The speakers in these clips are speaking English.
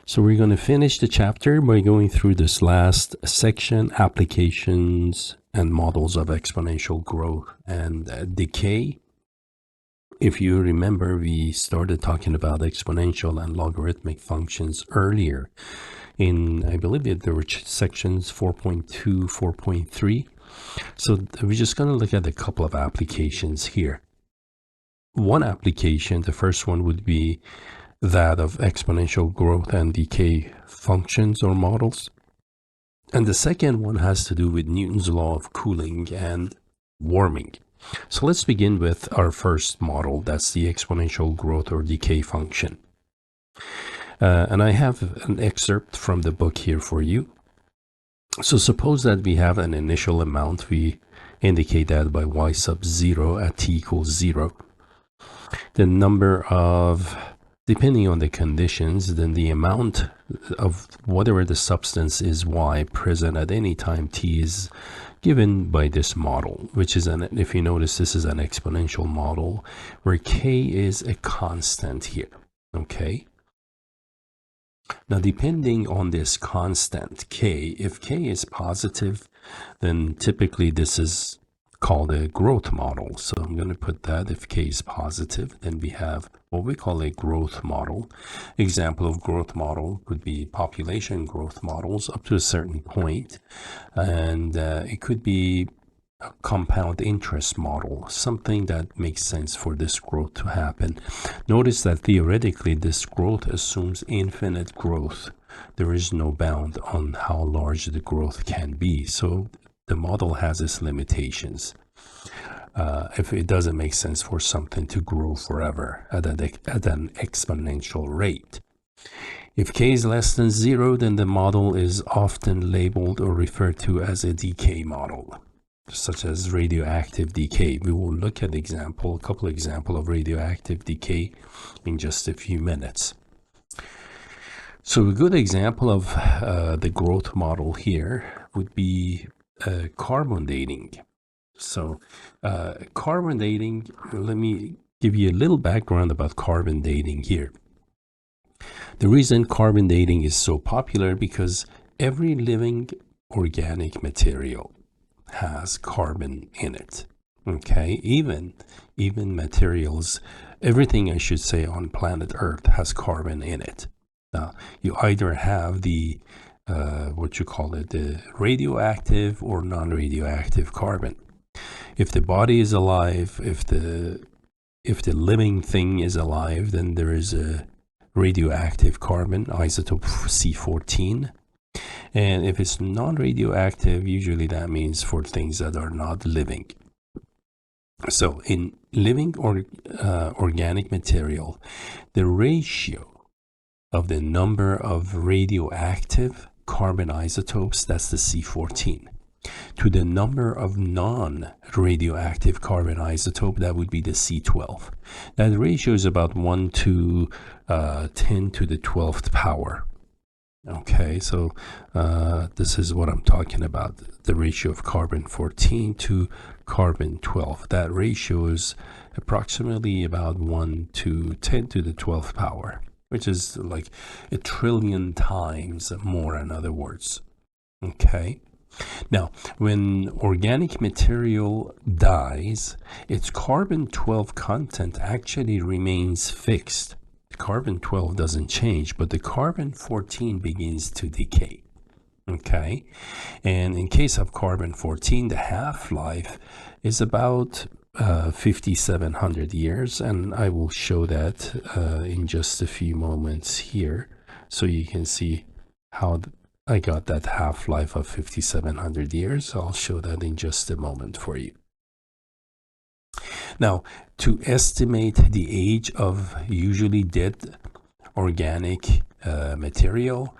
So we're going to finish the chapter by going through this last section, applications and models of exponential growth and decay. If you remember, we started talking about exponential and logarithmic functions earlier in, I believe there were sections 4.2, 4.3. So we're just going to look at a couple of applications here. One application, the first one would be that of exponential growth and decay functions or models. And the second one has to do with Newton's law of cooling and warming. So let's begin with our first model. That's the exponential growth or decay function. And I have an excerpt from the book here for you. So suppose that we have an initial amount. We indicate that by y sub 0 at t equals 0. The number of, depending on the conditions, then the amount of whatever the substance is y present at any time t is given by this model, which is, if you notice, this is an exponential model where k is a constant here, okay? Now, depending on this constant k, if k is positive, then typically this is called a growth model. So I'm going to put that if k is positive, then we have what we call a growth model. Example of growth model could be population growth models up to a certain point, and it could be a compound interest model, something that makes sense for this growth to happen. Notice that theoretically this growth assumes infinite growth. There is no bound on how large the growth can be, so the model has its limitations. If it doesn't make sense for something to grow forever at an exponential rate. If k is less than 0, then the model is often labeled or referred to as a decay model, such as radioactive decay. We will look at a couple examples of radioactive decay in just a few minutes. So a good example of the growth model here would be carbon dating. So carbon dating, let me give you a little background about carbon dating here. The reason carbon dating is so popular because every living organic material has carbon in it, okay? Even materials, everything I should say on planet Earth has carbon in it. Now, you either have the the radioactive or non-radioactive carbon. If the body is alive, if the living thing is alive, then there is a radioactive carbon, isotope C14. And if it's non-radioactive, usually that means for things that are not living. So in living organic material, the ratio of the number of radioactive carbon isotopes, that's the C14, to the number of non-radioactive carbon isotope, that would be the C12. That ratio is about 1 to 10 to the 12th power. Okay, so this is what I'm talking about, the ratio of carbon 14 to carbon 12. That ratio is approximately about 1 to 10 to the 12th power, which is like 1 trillion times more, in other words. Okay. Now, when organic material dies, its carbon-12 content actually remains fixed. Carbon-12 doesn't change, but the carbon-14 begins to decay. Okay? And in case of carbon-14, the half-life is about 5,700 years, and I will show that in just a few moments here, so you can see how I got that half-life of 5,700 years. I'll show that in just a moment for you. Now, to estimate the age of usually dead organic material,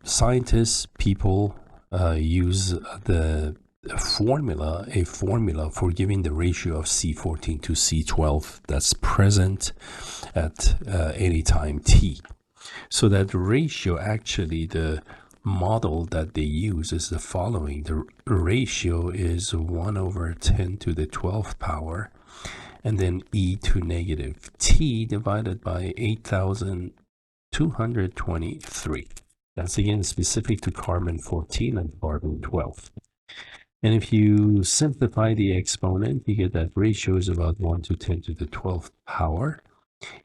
scientists, people use a formula for giving the ratio of C14 to C12 that's present at any time t. So that ratio, actually, the model that they use is the following. The ratio is 1 over 10 to the 12th power, and then e to negative t divided by 8,000 223. That's again specific to carbon 14 and carbon 12. And if you simplify the exponent, you get that ratio is about 1 to 10 to the 12th power.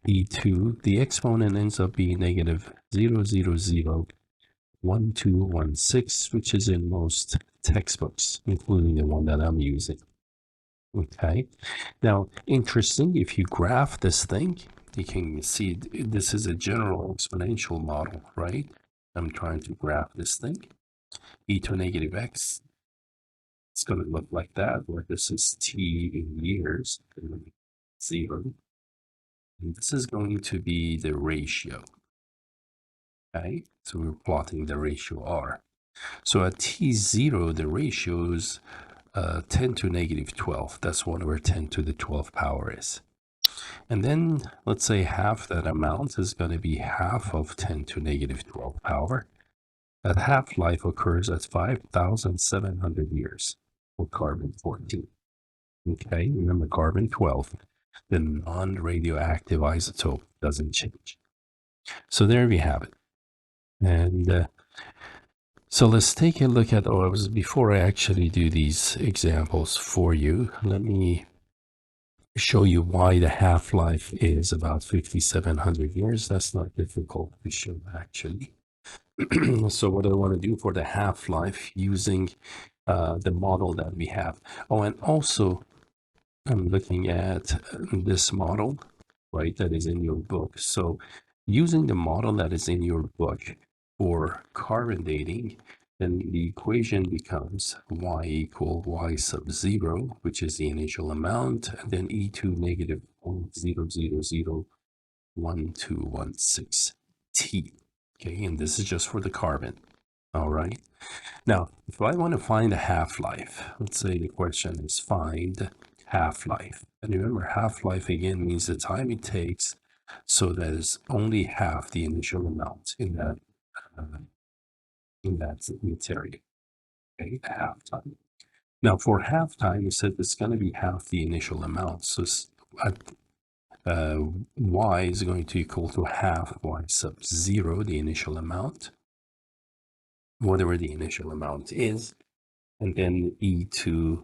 E2, the exponent ends up being negative 0.0001216, which is in most textbooks, including the one that I'm using. Okay. Now, interesting, if you graph this thing, you can see this is a general exponential model, right? I'm trying to graph this thing. E to negative x, it's going to look like that, where this is t in years, 0. And this is going to be the ratio. Okay, so we're plotting the ratio r. So at t0, the ratio is 10 to negative 12. That's where 10 to the 12th power is. And then let's say half that amount is going to be half of 10 to negative 12 power. That half-life occurs at 5,700 years for carbon 14. Okay, remember carbon 12, the non-radioactive isotope, doesn't change. So there we have it. And so let's take a look at, before I actually do these examples for you, let me show you why the half-life is about 5,700 years. That's not difficult to show, actually. So what I want to do for the half-life using the model that we have. Oh, and also I'm looking at this model, right, that is in your book. So using the model that is in your book for carbon dating, then the equation becomes y equal y sub 0, which is the initial amount, and then E2 negative 0.0001216 T. Okay, and this is just for the carbon. All right. Now, if I want to find a half-life, let's say the question is find half-life. And remember, half-life again means the time it takes, so that is only half the initial amount in that material. Okay, half time. Now, for half time, we said it's going to be half the initial amount. So y is going to equal to half y sub 0, the initial amount, whatever the initial amount is, and then e2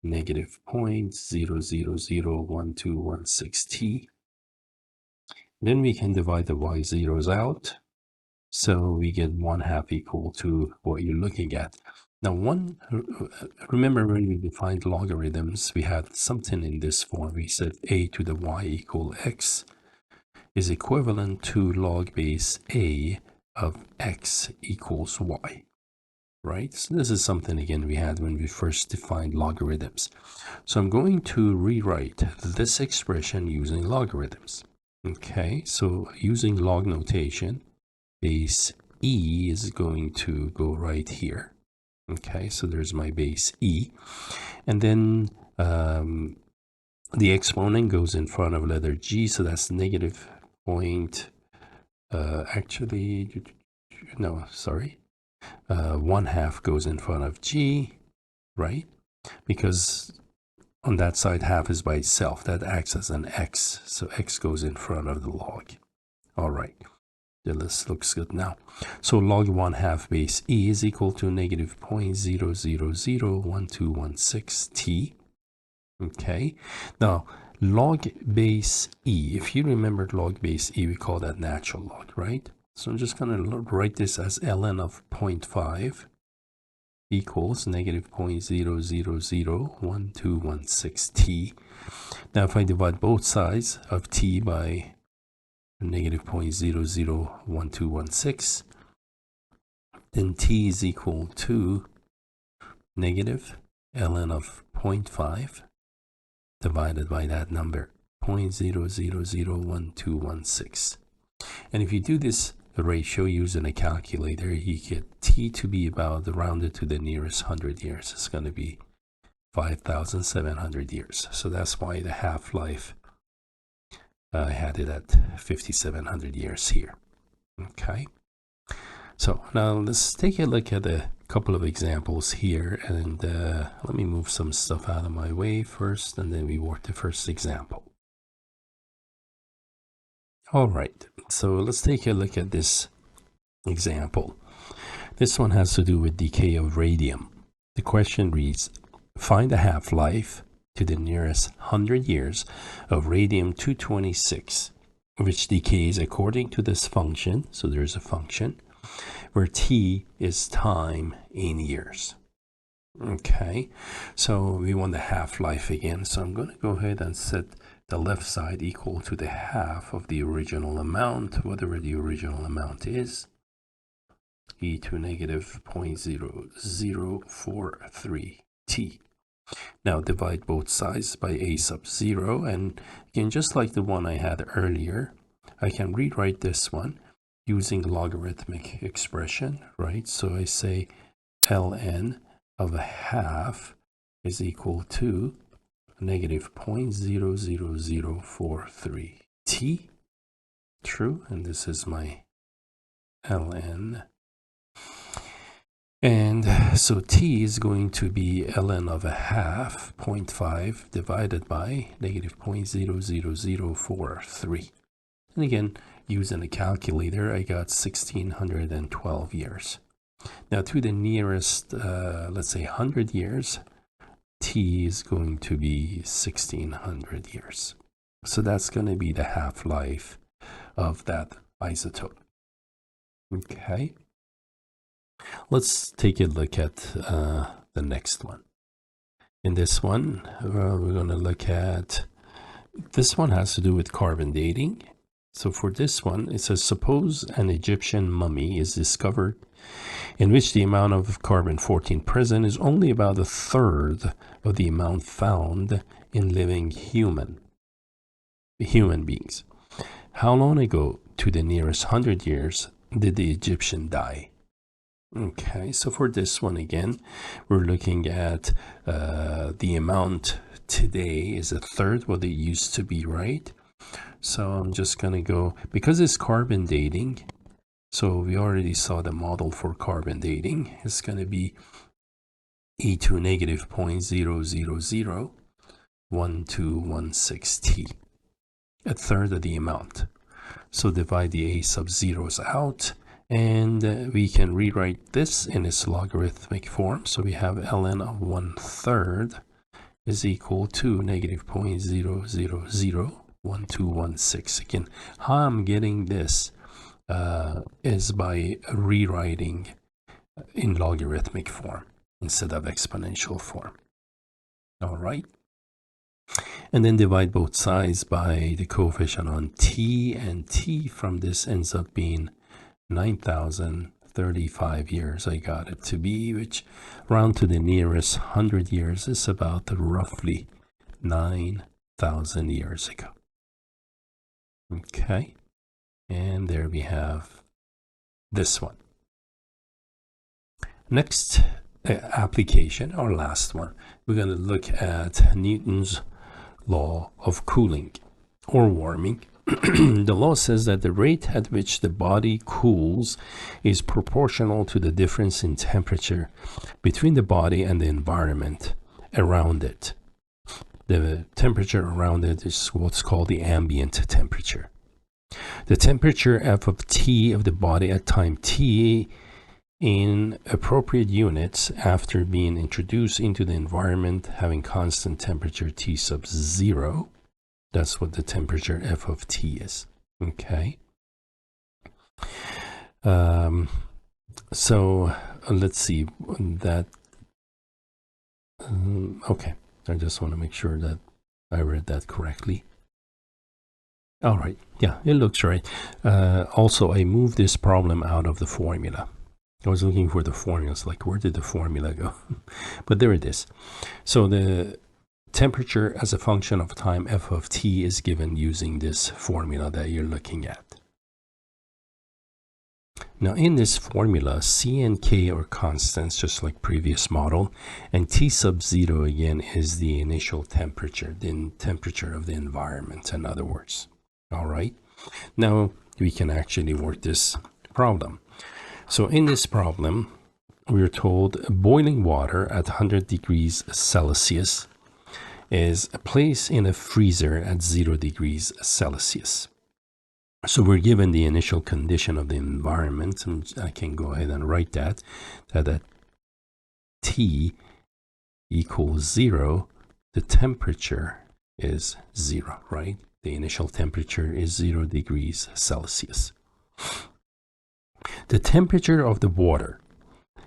negative 0.0001216 t. Then we can divide the y zeros out, so we get 1/2 equal to what you're looking at. Now, remember when we defined logarithms, we had something in this form. We said a to the y equal x is equivalent to log base a of x equals y, right? So this is something, again, we had when we first defined logarithms. So I'm going to rewrite this expression using logarithms. Okay, so using log notation, base e is going to go right here. Okay, so there's my base e. And then the exponent goes in front of letter g, so that's negative point, actually, no, sorry. 1/2 goes in front of g, right? Because on that side, half is by itself. That acts as an x, so x goes in front of the log. All right. This looks good now. So log 1/2 base e is equal to negative 0.0001216 t. Okay. Now, log base e, if you remember log base e, we call that natural log, right? So I'm just going to write this as ln of 0.5 equals negative 0.0001216 t. Now, if I divide both sides of t by negative 0.001216, then t is equal to negative ln of 0.5 divided by that number, 0.001216. And if you do this ratio using a calculator, you get t to be about rounded to the nearest 100 years. It's going to be 5,700 years. So that's why the half-life I had it at 5,700 years here. Okay. So now let's take a look at a couple of examples here, and let me move some stuff out of my way first, and then we work the first example. All right, so let's take a look at this example. This one has to do with decay of radium. The question reads, find the half-life to the nearest 100 years of radium-226, which decays according to this function. So there's a function where t is time in years. Okay, so we want the half-life again. So I'm going to go ahead and set the left side equal to the half of the original amount, whatever the original amount is, e to negative 0.0043 t. Now divide both sides by a sub 0, and again, just like the one I had earlier, I can rewrite this one using logarithmic expression, right? So I say ln of a half is equal to negative 0.00043 t. True, and this is my ln. And so t is going to be ln of a half, 0.5, divided by negative 0.00043. And again, using a calculator, I got 1612 years. Now to the nearest, let's say 100 years, t is going to be 1600 years. So that's going to be the half-life of that isotope. Okay. Let's take a look at the next one. In this one, we're going to look at, this one has to do with carbon dating. So for this one, it says, suppose an Egyptian mummy is discovered in which the amount of carbon-14 present is only about a third of the amount found in living human beings. How long ago, to the nearest 100 years, did the Egyptian die? Okay, so for this one again, we're looking at the amount today is a third what it used to be, right? So I'm just going to go, because it's carbon dating, so we already saw the model for carbon dating. It's going to be e to negative 0.0001216 t, a third of the amount. So divide the a sub zeros out, and we can rewrite this in its logarithmic form. So we have ln of 1/3 is equal to negative 0.0001216. Again, how I'm getting this is by rewriting in logarithmic form instead of exponential form. All right. And then divide both sides by the coefficient on t, and t from this ends up being 9,035 years I got it to be, which round to the nearest 100 years is about roughly 9,000 years ago. Okay, and there we have this one. Next application, our last one, we're going to look at Newton's law of cooling or warming. The law says that the rate at which the body cools is proportional to the difference in temperature between the body and the environment around it. The temperature around it is what's called the ambient temperature. The temperature F of T of the body at time T in appropriate units after being introduced into the environment having constant temperature T sub 0. That's what the temperature F of T is. Okay. So let's see that. Okay. I just want to make sure that I read that correctly. All right. Yeah, it looks right. Also, I moved this problem out of the formula. I was looking for the formulas, like where did the formula go? But there it is. So the temperature as a function of time F of T is given using this formula that you're looking at. Now in this formula, C and K are constants, just like previous model, and T sub 0 again is the initial temperature, the temperature of the environment, in other words. All right. Now we can actually work this problem. So in this problem, we're told boiling water at 100 degrees Celsius is placed in a freezer at 0 degrees Celsius. So we're given the initial condition of the environment, and I can go ahead and write that at T equals 0, the temperature is 0, right? The initial temperature is 0 degrees Celsius. The temperature of the water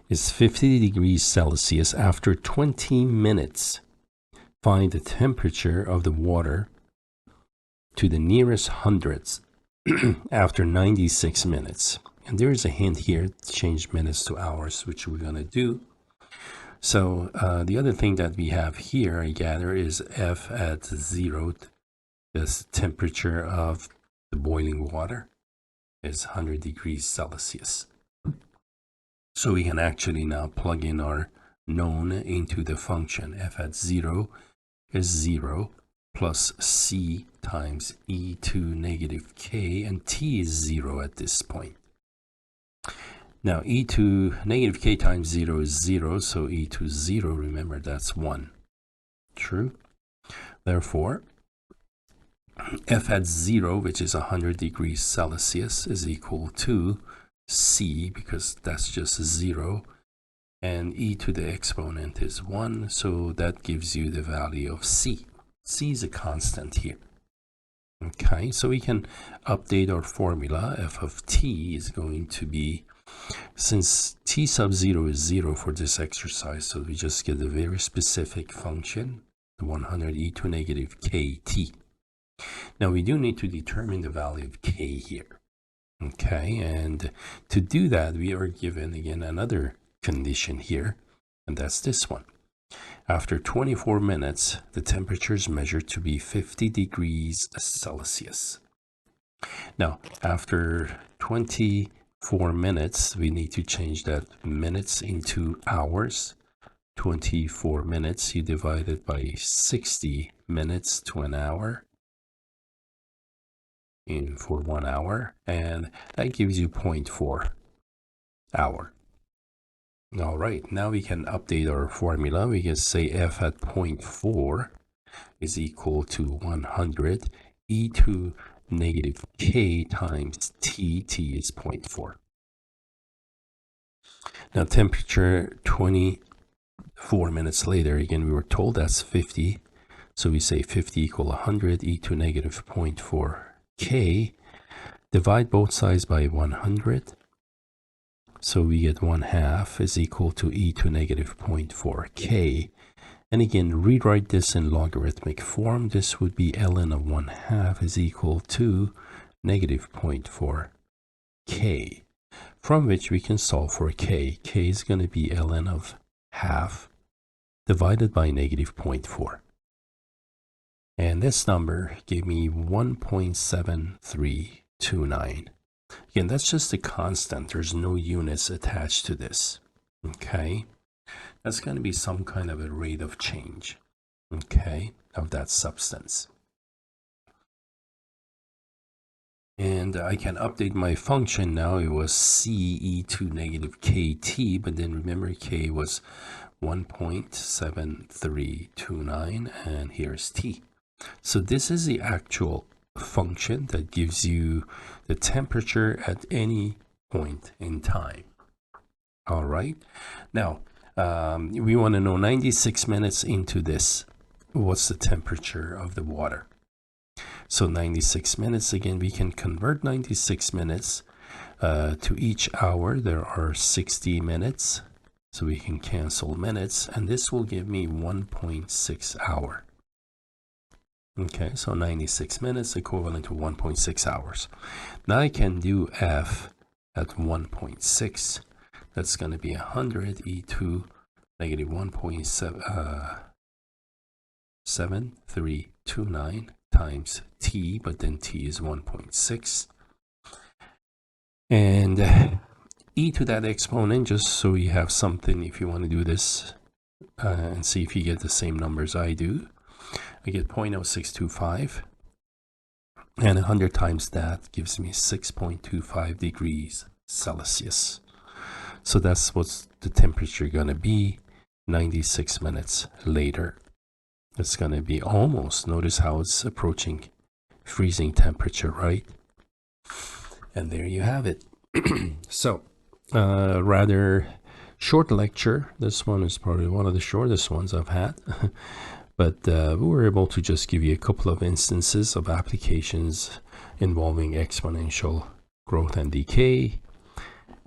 is 50 degrees Celsius after 20 minutes. Find the temperature of the water to the nearest hundredths after 96 minutes. And there is a hint here to change minutes to hours, which we're going to do. So the other thing that we have here, I gather, is F at 0. The temperature of the boiling water is 100 degrees Celsius. So we can actually now plug in our known into the function. F at 0 is 0 plus C times e to negative k, and t is 0 at this point. Now e to negative k times 0 is 0, so e to 0, remember, that's 1. True? Therefore, F at 0, which is 100 degrees Celsius, is equal to C, because that's just 0, and e to the exponent is 1, so that gives you the value of C. C is a constant here. Okay, so we can update our formula. F of t is going to be, since t sub 0 is 0 for this exercise, so we just get a very specific function, 100 e to negative kt. Now we do need to determine the value of k here. Okay, and to do that, we are given again another condition here, and that's this one. After 24 minutes, the temperature is measured to be 50 degrees Celsius. Now, after 24 minutes, we need to change that minutes into hours. 24 minutes, you divide it by 60 minutes to an hour for 1 hour, and that gives you 0.4 hour. All right, now we can update our formula. We can say F at 0.4 is equal to 100 e to negative k times t. T is 0.4. Now temperature 24 minutes later, again, we were told that's 50. So we say 50 equal 100 e to negative 0.4 k. Divide both sides by 100. So we get 1/2 is equal to e to negative 0.4 k. And again, rewrite this in logarithmic form. This would be ln of 1/2 is equal to negative 0.4 k, from which we can solve for k. K is going to be ln of half divided by negative 0.4. And this number gave me 1.7329. Again, that's just a constant. There's no units attached to this. Okay, that's going to be some kind of a rate of change, okay, of that substance. And I can update my function now. It was C e to negative kt, but then remember k was 1.7329, and here's t. So this is the actual function that gives you the temperature at any point in time. All right, now we want to know 96 minutes into this, what's the temperature of the water. So 96 minutes, again, we can convert 96 minutes to each hour. There are 60 minutes, so we can cancel minutes, and this will give me 1.6 hour. Okay, so 96 minutes equivalent to 1.6 hours. Now I can do F at 1.6. That's going to be 100 e to negative 1.7329 times t, but then t is 1.6. And e to that exponent, just so you have something if you want to do this and see if you get the same numbers I do. I get 0.0625, and 100 times that gives me 6.25 degrees Celsius. So that's what's the temperature going to be 96 minutes later. It's going to be almost, notice how it's approaching freezing temperature, right? And there you have it. So, rather short lecture. This one is probably one of the shortest ones I've had. But we were able to just give you a couple of instances of applications involving exponential growth and decay.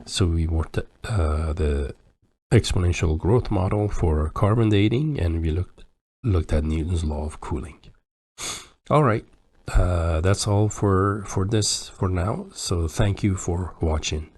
So we worked at the exponential growth model for carbon dating, and we looked at Newton's law of cooling. All right, that's all for this for now. So thank you for watching.